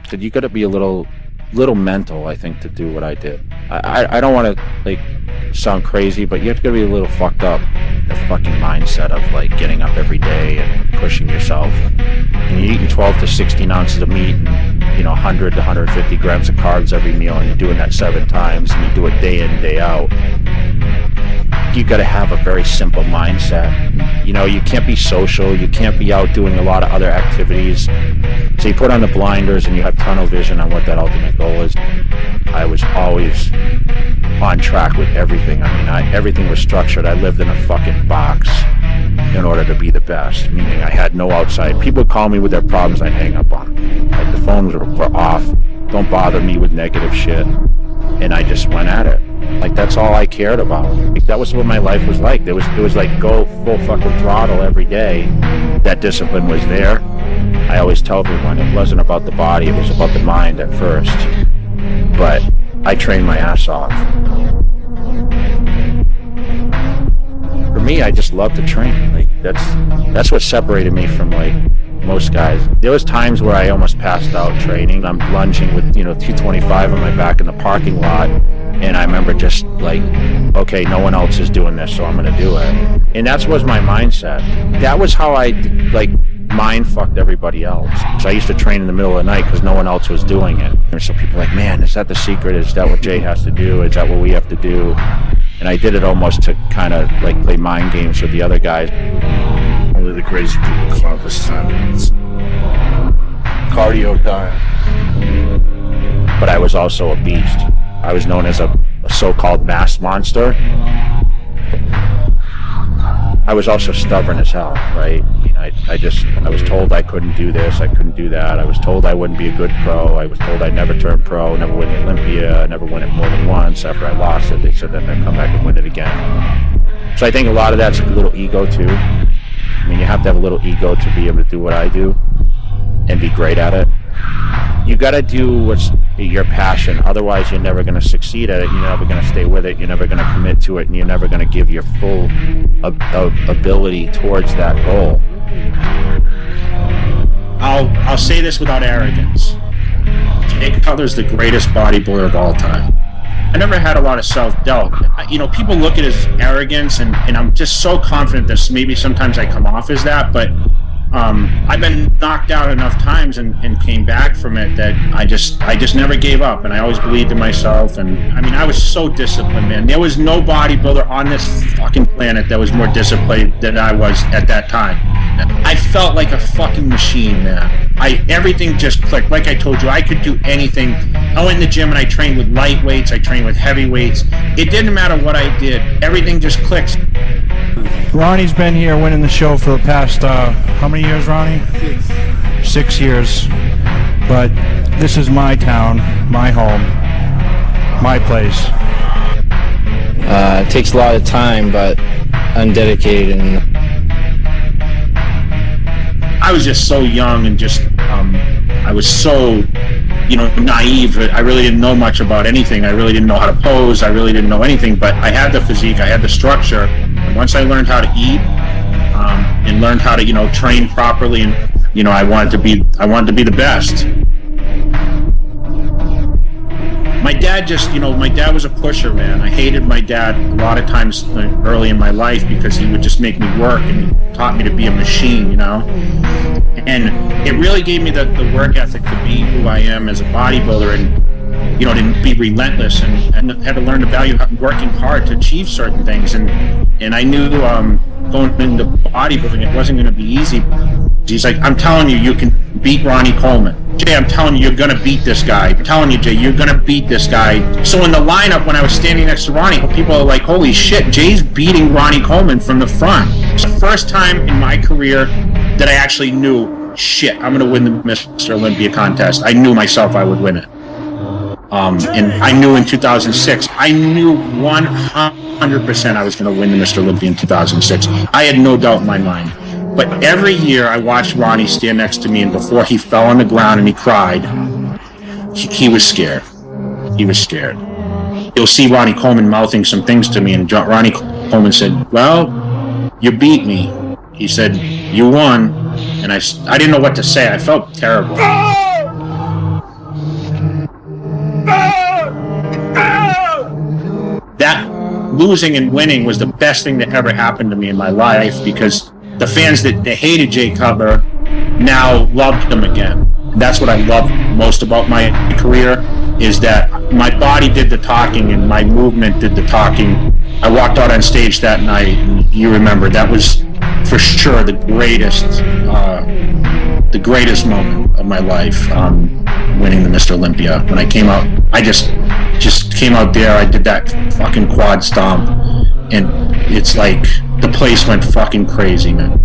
said you got to be a little mental, I think, to do what I did. I don't want to like sound crazy, but you have to be a little fucked up. The fucking mindset of like getting up every day and pushing yourself, and you're eating 12 to 16 ounces of meat, and 100 to 150 grams of carbs every meal, and you're doing that 7 times, and you do it day in, day out. You got to have a very simple mindset. You can't be social. You can't be out doing a lot of other activities. So you put on the blinders and you have tunnel vision on what that ultimate goal is. I was always on track with everything. Everything was structured. I lived in a fucking box in order to be the best, meaning I had no outside. People would call me with their problems, I'd hang up on them. Like the phones were off. Don't bother me with negative shit. And I just went at it. Like that's all I cared about. Like, that was what my life was like. It was like go full fucking throttle every day. That discipline was there. I always tell everyone it wasn't about the body, it was about the mind at first. But I trained my ass off. For me, I just love to train. Like that's what separated me from like most guys. There was times where I almost passed out training. I'm lunging with 225 on my back in the parking lot, and I remember just like, okay, no one else is doing this, so I'm gonna do it. And that was my mindset. That was how I like mind fucked everybody else. So I used to train in the middle of the night because no one else was doing it. And so people were like, man, is that the secret? Is that what Jay has to do? Is that what we have to do? And I did it almost to kind of like play mind games with the other guys. Only the crazy people come out this time. It's cardio time. But I was also a beast. I was known as a so-called mass monster. I was also stubborn as hell, right? I was told I couldn't do this, I couldn't do that. I was told I wouldn't be a good pro. I was told I'd never turn pro, never win the Olympia, never win it more than once. After I lost it, they said that I'd come back and win it again. So I think a lot of that's a little ego too. You have to have a little ego to be able to do what I do and be great at it. You got to do what's your passion. Otherwise, you're never going to succeed at it. You're never going to stay with it. You're never going to commit to it, and you're never going to give your full ability towards that goal. I'll say this without arrogance. Jay Cutler's the greatest bodybuilder of all time. I never had a lot of self-doubt. People look at his arrogance, and I'm just so confident that maybe sometimes I come off as that, but I've been knocked out enough times and came back from it that I just never gave up, and I always believed in myself. And I was so disciplined, man. There was no bodybuilder on this fucking planet that was more disciplined than I was at that time. I felt like a fucking machine, man. Everything just clicked. Like I told you, I could do anything. I went in the gym and I trained with light weights, I trained with heavy weights. It didn't matter what I did. Everything just clicks. Ronnie's been here winning the show for the past, how many years, Ronnie? 6 years. But this is my town, my home, my place. It takes a lot of time, but I'm dedicated. And I was just so young and I was so, naive. I really didn't know much about anything. I really didn't know how to pose. I really didn't know anything, but I had the physique, I had the structure. And once I learned how to eat, and learned how to, train properly, and, I wanted to be the best. My dad my dad was a pusher, man. I hated my dad a lot of times early in my life because he would just make me work, and he taught me to be a machine, And it really gave me the work ethic to be who I am as a bodybuilder, and, to be relentless, and had to learn the value of working hard to achieve certain things. And I knew going into bodybuilding, it wasn't going to be easy. He's like, I'm telling you, you can beat Ronnie Coleman. Jay, I'm telling you, you're going to beat this guy. I'm telling you, Jay, you're going to beat this guy. So in the lineup, when I was standing next to Ronnie, people are like, holy shit, Jay's beating Ronnie Coleman from the front. It's the first time in my career that I actually knew, shit, I'm going to win the Mr. Olympia contest. I knew myself I would win it. And I knew in 2006, I knew 100% I was going to win the Mr. Olympia in 2006. I had no doubt in my mind. But every year I watched Ronnie stand next to me, and before he fell on the ground and he cried, he was scared. He was scared. You'll see Ronnie Coleman mouthing some things to me, and Ronnie Coleman said, well, you beat me. He said, you won. And I didn't know what to say. I felt terrible. that losing and winning was the best thing that ever happened to me in my life, because the fans that hated Jay Cutler now loved him again. That's what I love most about my career, is that my body did the talking and my movement did the talking. I walked out on stage that night, and you remember, that was for sure the greatest moment of my life, winning the Mr. Olympia. When I came out, I just came out there, I did that fucking quad stomp, and it's like the place went fucking crazy, man.